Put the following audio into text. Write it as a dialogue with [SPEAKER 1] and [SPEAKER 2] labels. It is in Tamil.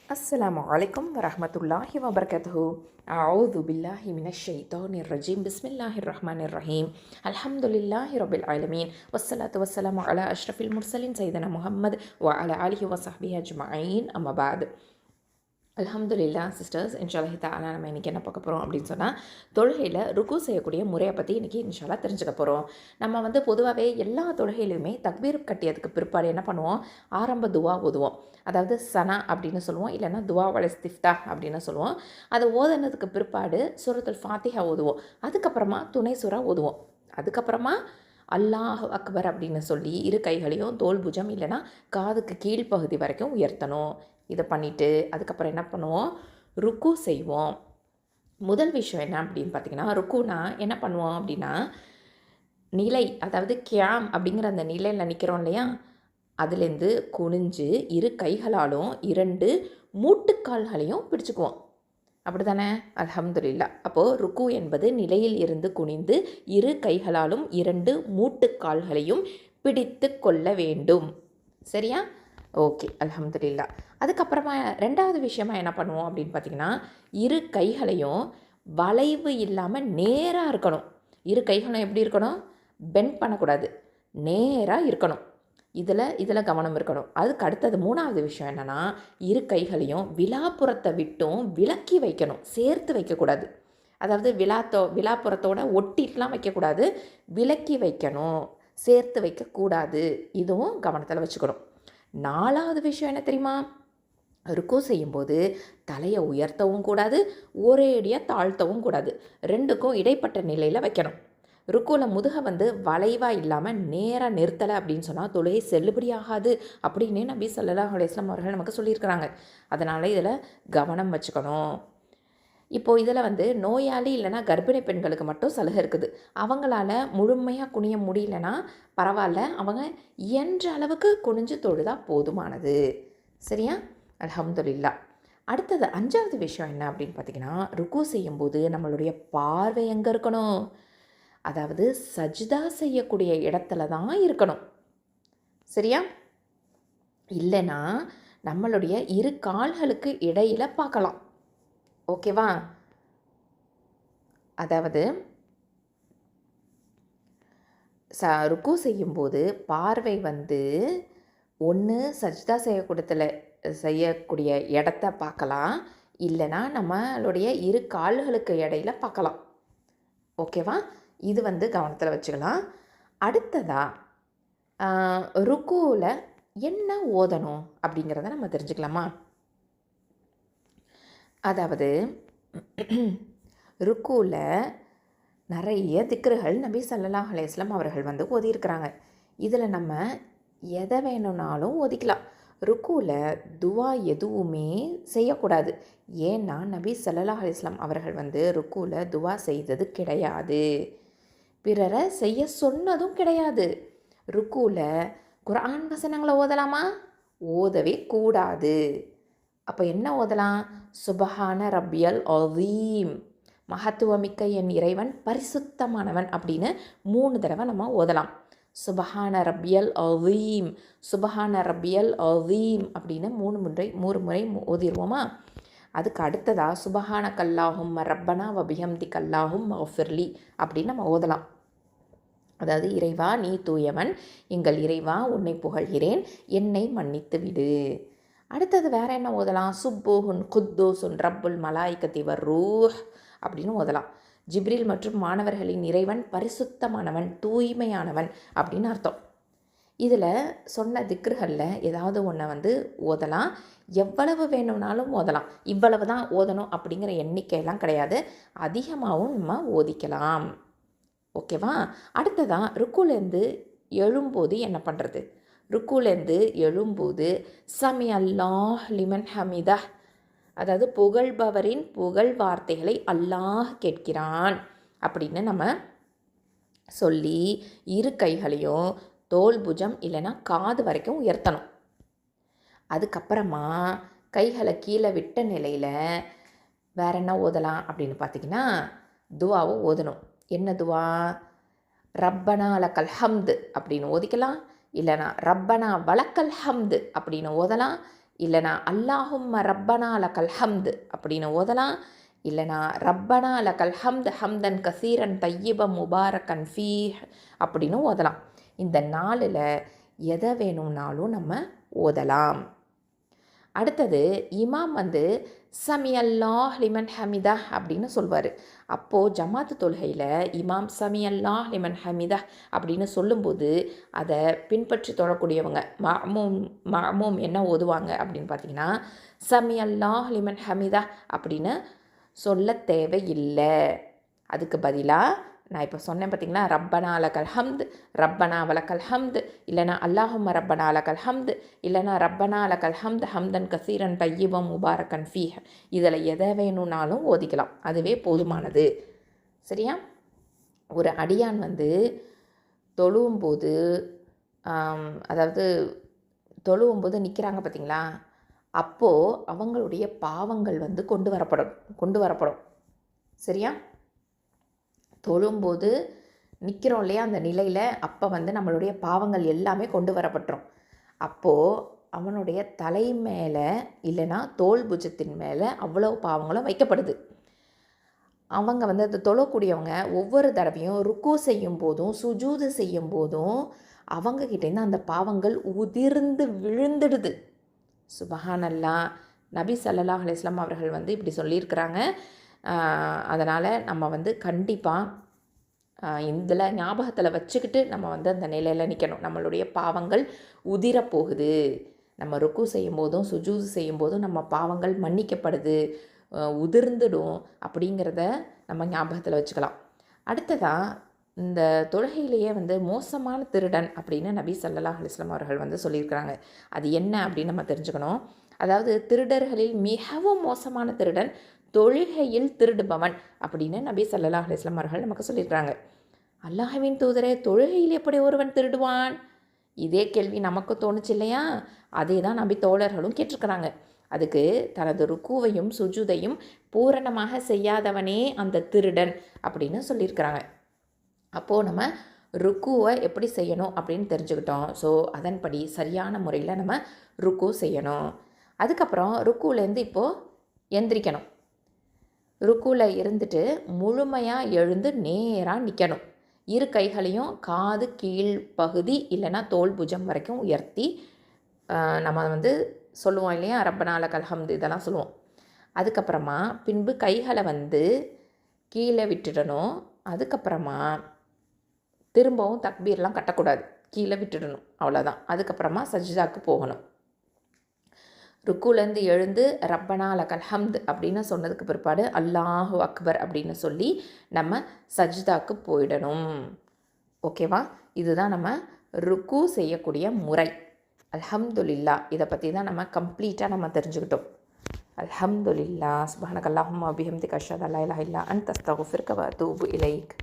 [SPEAKER 1] السلام عليكم ورحمة الله وبركاته. أعوذ بالله من الشيطان الرجيم. بسم الله الرحمن الرحيم. الحمد لله رب العالمين والصلاة والسلام على أشرف المرسلين سيدنا محمد وعلى آله وصحبه أجمعين. أما بعد. அல்ஹம்துலில்லா சிஸ்டர்ஸ், இன்ஷால்லாஹி தஆலா நம்ம இன்றைக்கி என்ன பார்க்க போகிறோம் அப்படின்னு சொன்னால், தொழுகையில் ருக்கு செய்யக்கூடிய முறையை பற்றி இன்றைக்கி இன்ஷால்லா தெரிஞ்சுக்க போகிறோம். நம்ம பொதுவாகவே எல்லா தொழுகையிலுமே தக்பீர் கட்டியதுக்கு பிற்பாடு என்ன பண்ணுவோம், ஆரம்ப துவா ஓதுவோம். அதாவது சனா அப்படின்னு சொல்லுவோம், இல்லைன்னா துவா வல் இஸ்திஃப்தா அப்படின்னு சொல்லுவோம். அதை ஓதுனதுக்கு பிற்பாடு சூரத்துல் ஃபாத்திஹா ஓதுவோம். அதுக்கப்புறமா துணை சூறா ஓதுவோம். அதுக்கப்புறமா அல்லாஹ் அக்பர் அப்படின்னு சொல்லி இரு கைகளையும் தோல் புஜம் இல்லைன்னா காதுக்கு கீழ்ப்பகுதி வரைக்கும் உயர்த்தணும். இதை பண்ணிவிட்டு அதுக்கப்புறம் என்ன பண்ணுவோம், ருக்கு செய்வோம். முதல் விஷயம் என்ன அப்படின்னு பார்த்திங்கன்னா, ருக்குனா என்ன பண்ணுவோம் அப்படின்னா, நிலை, அதாவது கியாம் அப்படிங்கிற அந்த நிலையில் நிற்கிறோம் இல்லையா, அதுலேருந்து குனிஞ்சு இரு கைகளாலும் 2 மூட்டுக்கால்களையும் பிடிச்சிக்குவோம். அப்படி தானே? அல்ஹம்துலில்லா. அப்போது ருக்கு என்பது நிலையில் இருந்து குனிந்து இரு கைகளாலும் 2 மூட்டுக்கால்களையும் பிடித்து கொள்ள வேண்டும். சரியா? ஓகே, அல்ஹம்துலில்லா. அதுக்கப்புறமா 2வது விஷயமா என்ன பண்ணுவோம் அப்படின்னு பார்த்திங்கன்னா, இரு கைகளையும் வளைவு இல்லாமல் நேராக இருக்கணும். இரு கைகளும் எப்படி இருக்கணும், பெண்ட் பண்ணக்கூடாது, நேராக இருக்கணும். இதில் கவனம் இருக்கணும். அதுக்கு அடுத்தது 3வது விஷயம் என்னென்னா, இரு கைகளையும் விலாப்புறத்தை விட்டும் விலக்கி வைக்கணும், சேர்த்து வைக்கக்கூடாது. அதாவது விலாப்புறத்தோட ஒட்டிட்டுலாம் வைக்கக்கூடாது, விலக்கி வைக்கணும், சேர்த்து வைக்கக்கூடாது. இதுவும் கவனத்தில் வச்சுக்கணும். 4வது விஷயம் என்ன தெரியுமா, ருக்கு செய்யும்போது தலையை உயர்த்தவும் கூடாது, ஒரேடியாக தாழ்த்தவும் கூடாது. 2க்கும் இடைப்பட்ட நிலையில் வைக்கணும். ருக்குவில் முதுகை வளைவாக இல்லாமல் நேராக நிறுத்தலை அப்படின்னு சொன்னால் தொழுகை செல்லுபடியாகாது அப்படின்னு நபி ஸல்லல்லாஹு அலைஹி வஸல்லம் அவர்கள் நமக்கு சொல்லியிருக்கிறாங்க. அதனால் இதில் கவனம் வச்சுக்கணும். இப்போது இதில் நோயாளி இல்லைனா கர்ப்பிணி பெண்களுக்கு மட்டும் சலுகை இருக்குது. அவங்களால முழுமையாக குனிய முடியலன்னா பரவாயில்ல, அவங்க இயன்ற அளவுக்கு குனிஞ்சு தொழுதா போதுமானது. சரியா? அல்ஹம்துலில்லா. அடுத்தது 5வது விஷயம் என்ன அப்படின்னு பார்த்திங்கன்னா, ருக்கு செய்யும்போது நம்மளுடைய பார்வை எங்கே இருக்கணும், அதாவது சஜ்தா செய்யக்கூடிய இடத்துல தான் இருக்கணும். சரியா? இல்லைன்னா நம்மளுடைய இரு கால்களுக்கு இடையில் பார்க்கலாம். ஓகேவா? அதாவது ருக்கு செய்யும்போது பார்வை ஒன்று சஜ்தா செய்யக்கூடிய இடத்த பார்க்கலாம், இல்லைனா நம்மளுடைய இரு கால்களுக்கு இடையில பார்க்கலாம். ஓகேவா? இது கவனத்தில் வச்சுக்கலாம். அடுத்ததாக ருக்குவில் என்ன ஓதணும் அப்படிங்கிறத நம்ம தெரிஞ்சுக்கலாமா? அதாவது ருக்குவில் நிறைய திக்ருகள் நபி ஸல்லல்லாஹு அலைஹி வஸல்லம் அவர்கள் ஓதியிருக்கிறாங்க. இதில் நம்ம எதை வேணும்னாலும் ஓதிக்கலாம். ருக்குவில் துவா எதுவுமே செய்யக்கூடாது. ஏன்னா நபி ஸல்லல்லாஹு அலைஹி வஸல்லம் அவர்கள் ருக்குவில் துவா செய்தது கிடையாது, பிறரை செய்ய சொன்னதும் கிடையாது. ருக்குவில் குர்ஆன் வசனங்களை ஓதலாமா? ஓதவே கூடாது. அப்போ என்ன ஓதலாம்? சுபஹான ரப்பியல் அஸீம், மகத்துவமிக்க என் இறைவன் பரிசுத்தமானவன் அப்படின்னு 3 தடவை நம்ம ஓதலாம். சுபஹான ரப்பியல் அஸீம், சுபஹான ரப்பியல் அஸீம் அப்படின்னு 3 முறை ஓதிடுவோமா? அதுக்கு அடுத்ததாக சுபஹான கல்லாஹும் ரப்பனா வபிஹம்தி கல்லாஹும் மஃபிர்லி அப்படின்னு நம்ம ஓதலாம். அதாவது இறைவா நீ தூயவன், எங்கள் இறைவா உன்னை புகழ்கிறேன், என்னை மன்னித்து விடு. அடுத்தது வேறு என்ன ஓதலாம்? சுப்பூஹுன் குத்தூசுன் ரப்புல் மலாய்கத்தி வர்ரூஹ் அப்படின்னு ஓதலாம். ஜிப்ரில் மற்றும் மாணவர்களின் இறைவன் பரிசுத்தமானவன், தூய்மையானவன் அப்படின்னு அர்த்தம். இதில் சொன்ன திக்ருகளில் ஏதாவது ஒன்றை ஓதலாம், எவ்வளவு வேணும்னாலும் ஓதலாம். இவ்வளவு தான் ஓதணும் அப்படிங்கிற எண்ணிக்கையெல்லாம் கிடையாது, அதிகமாகவும் நம்ம ஓதிக்கலாம். ஓகேவா? அடுத்ததான் ருக்குலேருந்து எழும்போது என்ன பண்ணுறது? ருக்குலேருந்து எழும்போது சமி அல்லாஹ் லிமன் ஹமிதா, அதாவது புகழ்பவரின் புகழ் வார்த்தைகளை அல்லாஹ் கேட்கிறான் அப்படின்னு நம்ம சொல்லி இரு கைகளையும் தோல் புஜம் இல்லைன்னா காது வரைக்கும் உயர்த்தணும். அதுக்கப்புறமா கைகளை கீழே விட்ட நிலையில் வேற என்ன ஓதலாம் அப்படின்னு பார்த்திங்கன்னா, துவாவை ஓதணும். என்ன துவா? ரப்பனா லக்கல் ஹம்து அப்படின்னு ஓதிக்கலாம், இல்லைனா ரப்பனா வலக்கல் ஹம்து அப்படின்னு ஓதலாம், இல்லைனா அல்லாஹும்ம ரப்பனா லக்கல் ஹம்து அப்படின்னு ஓதலாம். இல்லைனா ரப்பனா லக்கல் ஹம்து ஹம்தன் கசீரன் தையிபம் முபாரக்கன் ஃபீஹ் அப்படின்னு ஓதலாம். இந்த 4ல் எதை வேணும்னாலும் நம்ம ஓதலாம். அடுத்தது இமாம் வந்து சமி அல்லாஹ் லிமன் ஹமிதா அப்படின்னு சொல்வார். அப்போது ஜமாத்து தொழுகையில் இமாம் சமி அல்லாஹ் லிமன் ஹமிதா அப்படின்னு சொல்லும்போது அதை பின்பற்றி தொழக்கூடியவங்க மஅமூம் என்ன ஓதுவாங்க அப்படின்னு பார்த்தீங்கன்னா, சமி அல்லாஹ் லிமன் ஹமிதா அப்படின்னு சொல்ல தேவையில்லை. அதுக்கு பதிலாக நான் இப்போ சொன்னேன் பார்த்தீங்களா, ரப்பனா லக்கல் ஹம்து, ரப்பனா வலக்கல் ஹம்து, இல்லைனா அல்லாஹும்ம ரப்பனா லக்கல் ஹம்து, இல்லைனா ரப்பனா லக்கல் ஹம்து ஹம்தன் கசீரன் தையிபம் முபாரக்கன் ஃபீஹ். இதில் எதை வேணும்னாலும் ஓதிக்கலாம், அதுவே போதுமானது. சரியா? ஒரு அடியான் வந்து தொழுவும்போது அதாவது தொழுவும்போது நிற்கிறாங்க பார்த்தீங்களா, அப்போது அவங்களுடைய பாவங்கள் வந்து கொண்டு வரப்படும். சரியா? தொழும்போது நிற்கிறோம் இல்லையா, அந்த நிலையில் அப்போ வந்து நம்மளுடைய பாவங்கள் எல்லாமே கொண்டு வரப்பட்டுரும். அப்போது அவனுடைய தலை மேலே இல்லைனா தோல் புஜத்தின் மேலே அவ்வளோ பாவங்களும் வைக்கப்படுது. அவங்க வந்து அதை தொழக்கூடியவங்க ஒவ்வொரு தடவையும் ருக்கு செய்யும் போதும் சுஜூது செய்யும் போதும் அவங்கக்கிட்டேருந்து அந்த பாவங்கள் உதிர்ந்து விழுந்துடுது. சுபஹானல்லாஹ். நபி ஸல்லல்லாஹு அலைஹி வஸல்லம் அவர்கள் வந்து இப்படி சொல்லியிருக்கிறாங்க. அதனால் நம்ம வந்து கண்டிப்பாக இதில் ஞாபகத்தில் வச்சுக்கிட்டு நம்ம வந்து அந்த நிலையில் நிற்கணும். நம்மளுடைய பாவங்கள் உதிரப்போகுது. நம்ம ருக்கு செய்யும் போதும் சுஜூது செய்யும் போதும் நம்ம பாவங்கள் மன்னிக்கப்படுது, உதிர்ந்துடும் அப்படிங்கிறத நம்ம ஞாபகத்தில் வச்சுக்கலாம். அடுத்ததாக இந்த தொழுகையிலேயே வந்து மோசமான திருடன் அப்படின்னு நபி ஸல்லல்லாஹு அலைஹி வஸல்லம் அவர்கள் வந்து சொல்லியிருக்கிறாங்க. அது என்ன அப்படின்னு நம்ம தெரிஞ்சுக்கணும். அதாவது திருடர்களில் மிகவும் மோசமான திருடன் தொழுகையில் திருடுபவன் அப்படின்னு நபி ஸல்லல்லாஹு அலைஹி வஸல்லம் அவர்கள் நமக்கு சொல்லியிருக்கிறாங்க. அல்லாஹ்வின் தூதரே, தொழுகையில் எப்படி ஒருவன் திருடுவான்? இதே கேள்வி நமக்கு தோணுச்சு இல்லையா? அதே தான் நபி தோழர்களும் கேட்டிருக்கிறாங்க. அதுக்கு தனது ருக்குவையும் சுஜூதையும் பூரணமாக செய்யாதவனே அந்த திருடன் அப்படின்னு சொல்லியிருக்கிறாங்க. அப்போது நம்ம ருக்குவை எப்படி செய்யணும் அப்படின்னு தெரிஞ்சுக்கிட்டோம். ஸோ அதன்படி சரியான முறையில் நம்ம ருக்கு செய்யணும். அதுக்கப்புறம் ருக்குலேருந்து இப்போது எந்திரிக்கணும். ருக்குவில் இருந்துட்டு முழுமையாக எழுந்து நேராக நிற்கணும். இரு கைகளையும் காது கீழ் பகுதி இல்லைனா தோல் புஜம் வரைக்கும் உயர்த்தி நம்ம வந்து சொல்லுவோம் இல்லையா, ரப்பனா லக்கல் ஹம்து இதெல்லாம் சொல்லுவோம். அதுக்கப்புறமா பின்பு கைகளை வந்து கீழே விட்டுடணும். அதுக்கப்புறமா திரும்பவும் தக்பீர்லாம் கட்டக்கூடாது, கீழே விட்டுடணும், அவ்வளோதான். அதுக்கப்புறமா சஜ்தாக்கு போகணும். ருக்குலேருந்து எழுந்து ரப்பனா லக்கல் ஹம்து அப்படின்னு சொன்னதுக்கு பிற்பாடு அல்லாஹு அக்பர் அப்படின்னு சொல்லி நம்ம சஜ்தாக்கு போயிடணும். ஓகேவா? இதுதான் நம்ம ருக்கு செய்யக்கூடிய முறை. அல்ஹம்துலில்லாஹ். இதை பற்றி தான் நம்ம கம்ப்ளீட்டாக நம்ம தெரிஞ்சுக்கிட்டோம். அல்ஹம்துலில்லாஹ். சுப்ஹானக அல்லாஹும்ம வ பிஹம்திக அஷ்ஹது அல்லா இலாஹா இல்லா அன்த அஸ்தக்ஃபிருக வ அதூபு இலைக்.